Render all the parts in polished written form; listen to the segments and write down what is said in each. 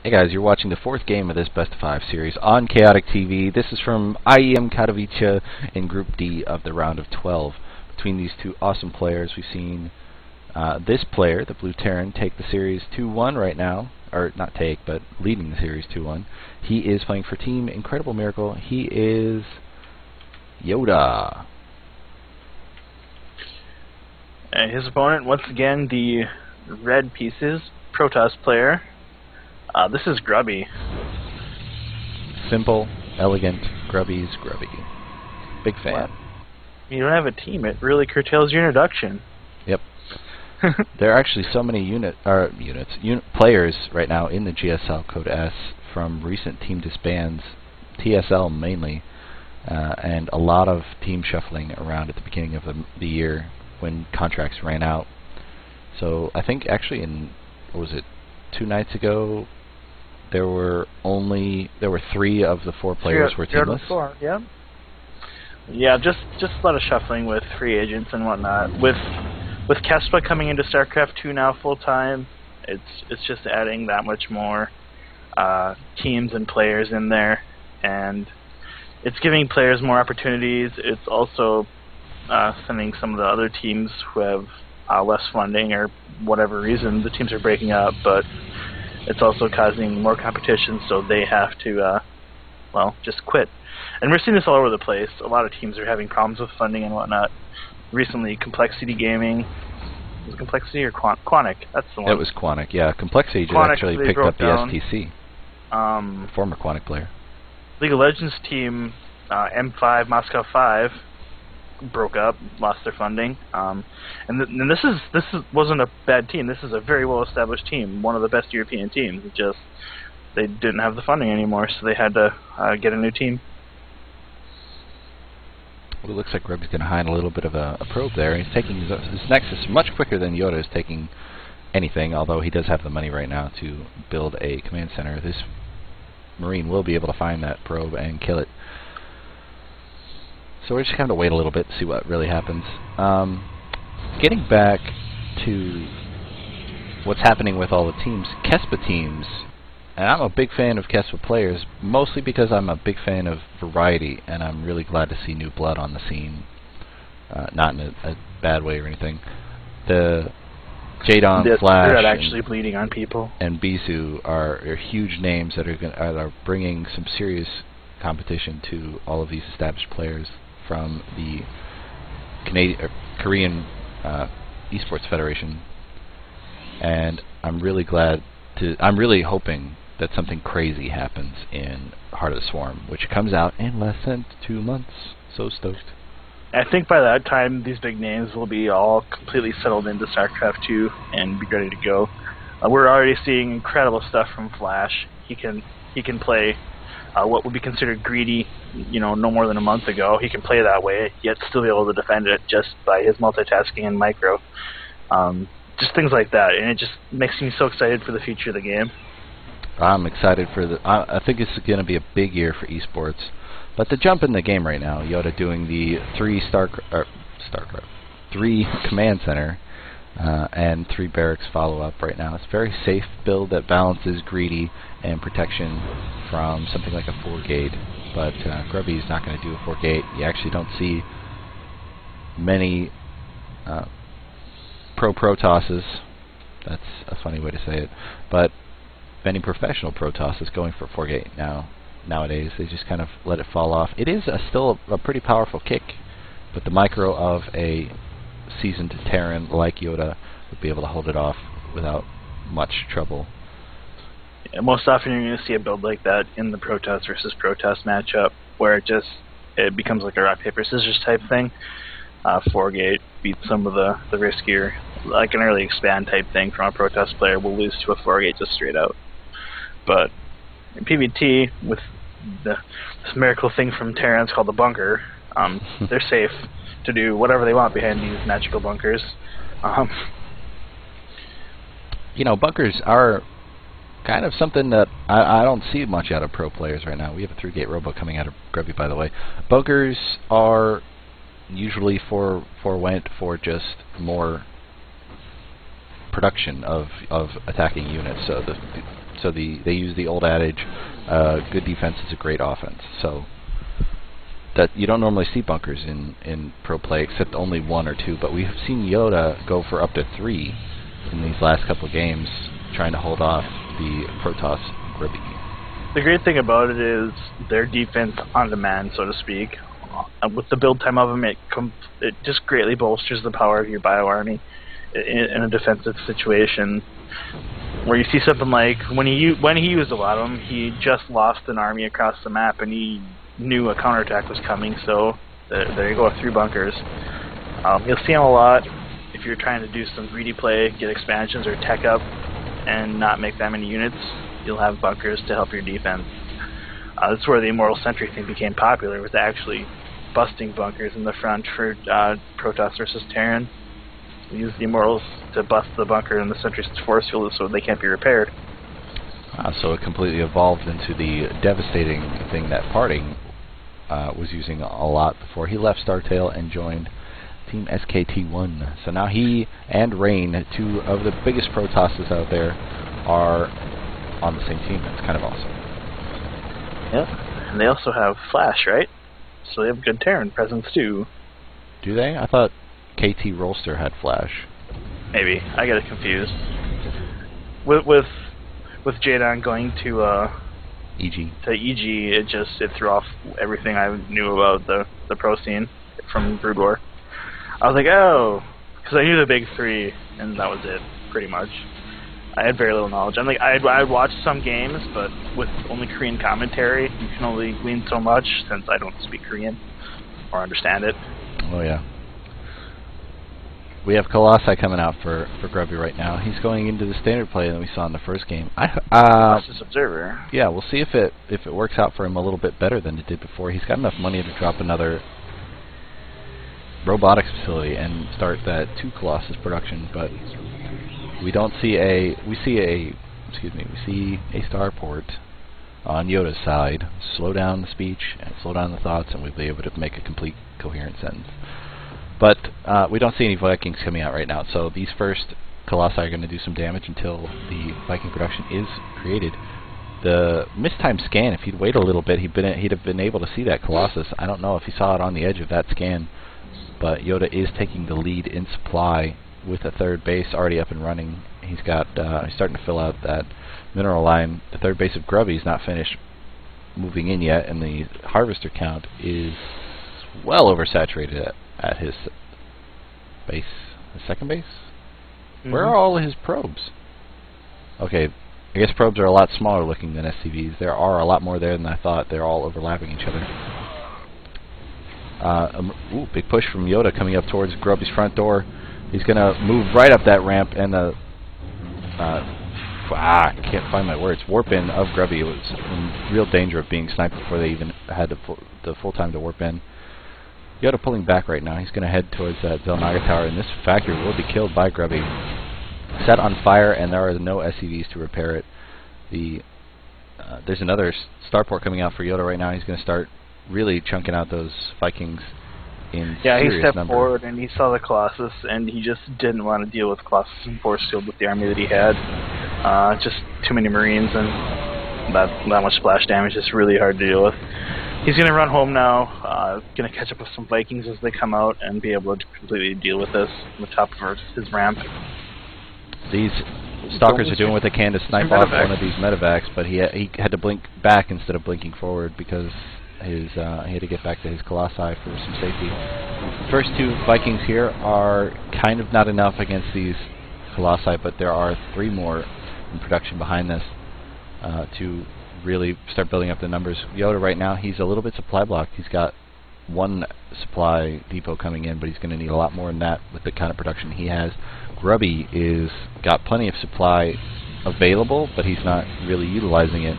Hey guys, you're watching the fourth game of this Best of 5 series on Chaotic TV. This is from IEM Katowice in Group D of the round of 12. Between these two awesome players, we've seen this player, the Blue Terran, take the series 2-1 right now. Or not take, but leading the series 2-1. He is playing for Team Incredible Miracle. He is Yoda. And his opponent, once again, the Red Pieces Protoss player. This is Grubby. Simple, elegant, Grubby's Grubby. Big fan. Well, you don't have a team. It really curtails your introduction. Yep. There are actually so many players right now in the GSL Code S from recent team disbands, TSL mainly, and a lot of team shuffling around at the beginning of the year when contracts ran out. So I think actually what was it, 2 nights ago, there were 3 of the 4 players were teamless. Yeah, just a lot of shuffling with free agents and whatnot. With Kespa coming into StarCraft 2 now full time, it's just adding that much more teams and players in there, and it's giving players more opportunities. It's also sending some of the other teams who have less funding or whatever reason the teams are breaking up, but it's also causing more competition, so they have to just quit. And we're seeing this all over the place. A lot of teams are having problems with funding and whatnot. Recently, Complexity Gaming, was it Complexity or Quanic? That's the one. It was Quanic, yeah. Complexity just actually picked up the STC. Former Quanic player. League of Legends team M5 Moscow 5 broke up, lost their funding, and this wasn't a bad team. This is a very well established team, one of the best European teams. It just they didn't have the funding anymore, so they had to get a new team. Well, it looks like Grubby's going to hide a little bit of a probe there. He's taking his Nexus much quicker than Yoda is taking anything, although he does have the money right now to build a command center. This Marine will be able to find that probe and kill it. So we're just going to wait a little bit to see what really happens. Getting back to what's happening with all the teams, Kespa teams, and I'm a big fan of Kespa players, mostly because I'm a big fan of variety, and I'm really glad to see new blood on the scene. Not in a bad way or anything. The Jadon, Flash, they're not actually bleeding on people, and Bisu are huge names that are bringing some serious competition to all of these established players from the Korean Esports Federation, and I'm really hoping that something crazy happens in Heart of the Swarm, which comes out in less than 2 months. So stoked. I think by that time these big names will be all completely settled into StarCraft 2 and be ready to go. We're already seeing incredible stuff from Flash. He can play what would be considered greedy, no more than a month ago. He can play that way, yet still be able to defend it just by his multitasking and micro. Just things like that, and it just makes me so excited for the future of the game. I'm excited for I think it's going to be a big year for esports. But the jump in the game right now, Yoda doing the 3 command center and 3 barracks follow-up right now. It's a very safe build that balances greedy and protection from something like a 4-gate. But Grubby is not going to do a 4-gate. You actually don't see many pro-Protosses. That's a funny way to say it. But many professional Protosses going for 4-gate nowadays. They just kind of let it fall off. It is still a pretty powerful kick, but the micro of a seasoned Terran like Yoda would be able to hold it off without much trouble. Yeah, most often you're going to see a build like that in the Protoss versus Protoss matchup, where it becomes like a rock paper scissors type thing. 4-gate beats some of the riskier, like an early expand type thing from a Protoss player will lose to a 4-gate just straight out. But in PvT, with this miracle thing from Terrans called the bunker, they're safe to do whatever they want behind these magical bunkers. Bunkers are kind of something that I don't see much out of pro players right now. We have a 3-gate robo coming out of Grubby, by the way. Bunkers are usually forewent for just more production of attacking units. So So they use the old adage, good defense is a great offense. So that you don't normally see bunkers in pro play, except only 1 or 2. But we've seen Yoda go for up to 3 in these last couple of games, trying to hold off the Protoss Grubby. The great thing about it is their defense on demand, so to speak. With the build time of them, it just greatly bolsters the power of your bio army in a defensive situation. Where you see something like when he used a lot of them, he just lost an army across the map, and he knew a counterattack was coming. So there you go, 3 bunkers. You'll see him a lot if you're trying to do some greedy play, get expansions or tech up, and not make that many units. You'll have bunkers to help your defense. That's where the Immortal Sentry thing became popular, with actually busting bunkers in the front for Protoss versus Terran. We use the Immortals to bust the bunker in the Sentry's force field so they can't be repaired. So it completely evolved into the devastating thing that Parting was using a lot before he left StarTale and joined Team SK1. So now he and Rain, 2 of the biggest Protosses out there, are on the same team. That's kind of awesome. Yeah, and they also have Flash, right? So they have good Terran presence too. Do they? I thought KT Rolster had Flash. Maybe. I get it confused. With Jadon going to EG. To EG, it threw off everything I knew about the pro scene from Brood War. I was like, oh, because I knew the big 3, and that was it, pretty much. I had very little knowledge. I'm like, I'd watch some games, but with only Korean commentary, you can only glean so much since I don't speak Korean or understand it. Oh yeah. We have Colossi coming out for Grubby right now. He's going into the standard play that we saw in the first game. Colossus Observer. Yeah, we'll see if it works out for him a little bit better than it did before. He's got enough money to drop another robotics facility and start that 2 Colossus production, but we see a starport on Yoda's side. Slow down the speech and slow down the thoughts, and we'll be able to make a complete coherent sentence. But we don't see any Vikings coming out right now, so these first Colossi are going to do some damage until the Viking production is created. The mistime scan, if he'd wait a little bit, he'd have been able to see that Colossus. I don't know if he saw it on the edge of that scan, but Yoda is taking the lead in supply with a 3rd base already up and running. He's starting to fill out that mineral line. The 3rd base of Grubby is not finished moving in yet, and the harvester count is well oversaturated at his base. His 2nd base? Mm-hmm. Where are all his probes? Okay, I guess probes are a lot smaller looking than SCVs. There are a lot more there than I thought. They're all overlapping each other. Big push from Yoda coming up towards Grubby's front door. He's going to move right up that ramp, and the I can't find my words. Warp in of Grubby was in real danger of being sniped before they even had the full time to warp in. Yoda pulling back right now. He's going to head towards that Zelnaga tower, and this factory will be killed by Grubby. Set on fire, and there are no SCVs to repair it. There's another starport coming out for Yoda right now. He's going to start really chunking out those Vikings in serious he stepped number. forward and he saw the Colossus, and he just didn't want to deal with Colossus and force field with the army that he had. Just too many Marines and that much splash damage is really hard to deal with. He's going to run home now, going to catch up with some Vikings as they come out and be able to completely deal with this on the top of his ramp. These stalkers are doing what they can to snipe off one of these medevacs, but he had to blink back instead of blinking forward because he had to get back to his Colossi for some safety. The first 2 Vikings here are kind of not enough against these Colossi, but there are 3 more in production behind this to really start building up the numbers. Yoda right now, he's a little bit supply blocked. He's got 1 supply depot coming in, but he's going to need a lot more than that with the kind of production he has. Grubby is got plenty of supply available, but he's not really utilizing it.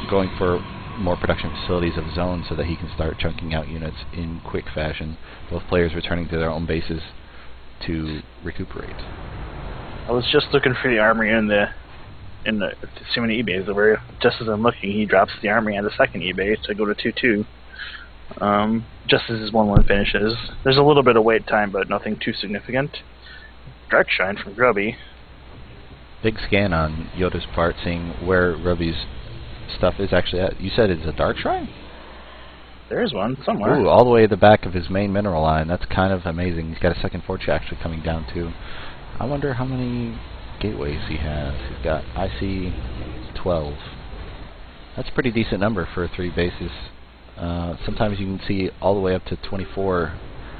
Going for more production facilities of his own so that he can start chunking out units in quick fashion. Both players returning to their own bases to recuperate. I was just looking for the armory in the too many eBays over. Just as I'm looking, he drops the armory on the 2nd eBay to go to 2-2. Just as his 1-1 finishes. There's a little bit of wait time, but nothing too significant. Dark Shine from Grubby. Big scan on Yoda's part, seeing where Grubby's stuff is actually at. You said it's a dark shrine? There's one somewhere. Ooh, all the way at the back of his main mineral line. That's kind of amazing. He's got a second forge actually coming down too. I wonder how many gateways he has. He's got, I see 12. That's a pretty decent number for 3 bases. Sometimes you can see all the way up to 24.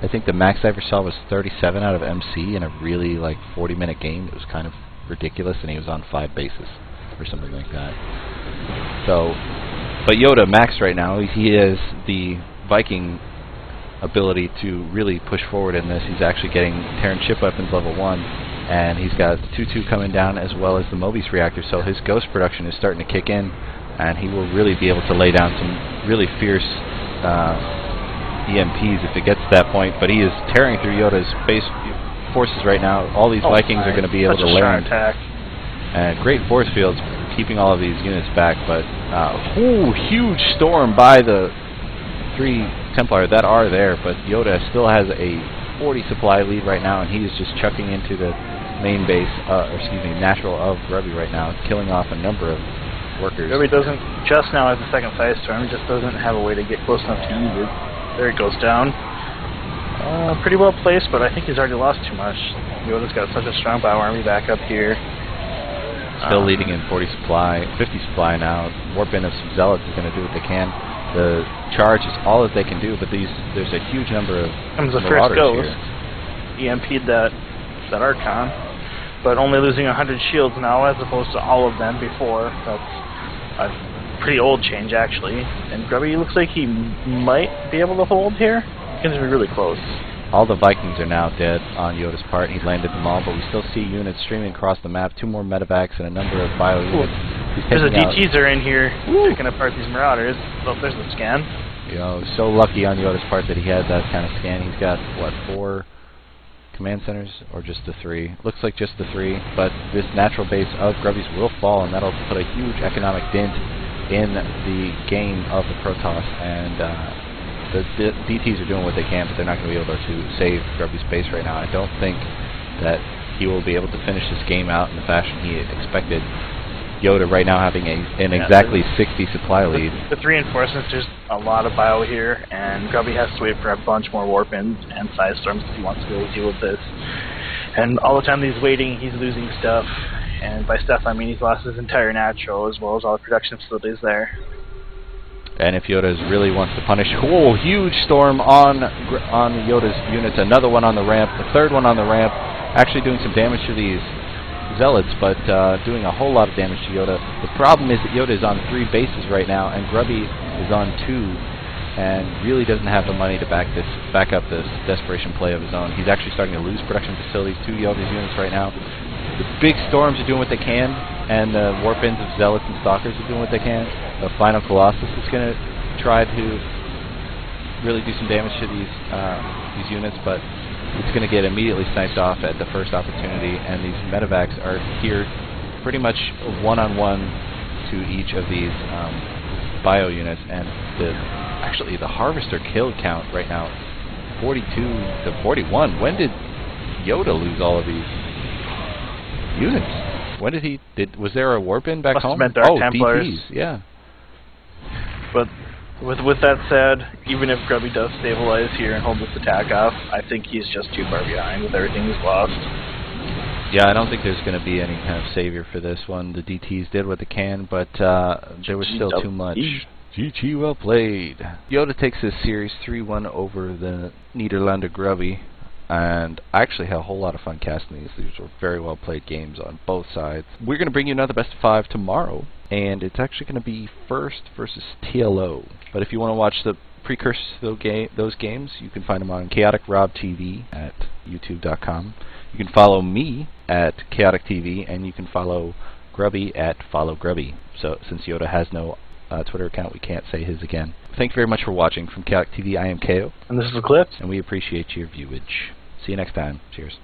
I think the max I ever saw was 37 out of MC in a really like 40-minute game. It was kind of ridiculous, and he was on 5 bases or something like that. So, but Yoda maxed right now. He has the Viking ability to really push forward in this. He's actually getting Terran ship weapons level 1, and he's got 2-2 coming down as well as the Mobius reactor. So his ghost production is starting to kick in, and he will really be able to lay down some really fierce EMPs if it gets to that point. But he is tearing through Yoda's base forces right now. All these Vikings are going to be able to land. And great force fields keeping all of these units back. But huge storm by the 3 Templar that are there. But Yoda still has a 40 supply lead right now, and he is just chucking into the main base, natural of Grubby right now, killing off a number of workers. Grubby doesn't, just now as the second firestorm, he just doesn't have a way to get close enough to use it. There it goes down. Pretty well placed, but I think he's already lost too much. Yoda's got such a strong bio army back up here. Still leading in 40 supply, 50 supply now. Warpin of some Zealots is going to do what they can. The charge is all that they can do, but there's a huge number of comes the first ghost. EMP'd that Archon, but only losing 100 shields now as opposed to all of them before. That's a pretty old change, actually. And Grubby looks like he might be able to hold here. He's going to be really close. All the Vikings are now dead on Yoda's part. He landed them all, but we still see units streaming across the map. 2 more medevacs and a number of bio units. There's a DTs are in here picking apart these Marauders. Oh, there's the scan. You know, so lucky on Yoda's part that he had that kind of scan. He's got, what, 4 command centers, or just the 3? Looks like just the 3, but this natural base of Grubby's will fall, and that'll put a huge economic dent in the game of the Protoss, and the DTs are doing what they can, but they're not going to be able to save Grubby's base right now. I don't think that he will be able to finish this game out in the fashion he expected. Yoda right now having an exactly 60 supply lead. With reinforcements, there's a lot of bio here, and Grubby has to wait for a bunch more warpins and side storms if he wants to really deal with this. And all the time he's waiting, he's losing stuff. And by stuff, I mean he's lost his entire natural as well as all the production facilities there. And if Yoda really wants to punish, huge storm on Yoda's units. Another one on the ramp, the third one on the ramp, actually doing some damage to these Zealots, but doing a whole lot of damage to Yoda. The problem is that Yoda is on 3 bases right now, and Grubby is on 2, and really doesn't have the money to back up this desperation play of his own. He's actually starting to lose production facilities to Yoda's units right now. The big storms are doing what they can, and the warpins of Zealots and Stalkers are doing what they can. The final Colossus is going to try to really do some damage to these units, but it's going to get immediately sniped off at the first opportunity, and these medevacs are here pretty much one-on-one to each of these bio units, and actually the Harvester kill count right now, 42 to 41. When did Yoda lose all of these units? When was there a warpin back home? Oh, Templars. DTs, yeah. But with that said, even if Grubby does stabilize here and hold this attack off, I think he's just too far behind with everything he's lost. Yeah, I don't think there's going to be any kind of savior for this one. The DTs did what they can, but there was still too much. GG, well played. Yoda takes this series 3-1 over the Nederlander Grubby, and I actually had a whole lot of fun casting these. These were very well played games on both sides. We're going to bring you another best of 5 tomorrow, and it's actually going to be First versus TLO. But if you want to watch the precursors to those games, you can find them on Chaotic Rob TV at youtube.com. You can follow me at Chaotic TV, and you can follow Grubby at Follow Grubby. So since Yoda has no Twitter account, we can't say his again. Thank you very much for watching. From Chaotic TV, I am KO. And this is the Clip. And we appreciate your viewage. See you next time. Cheers.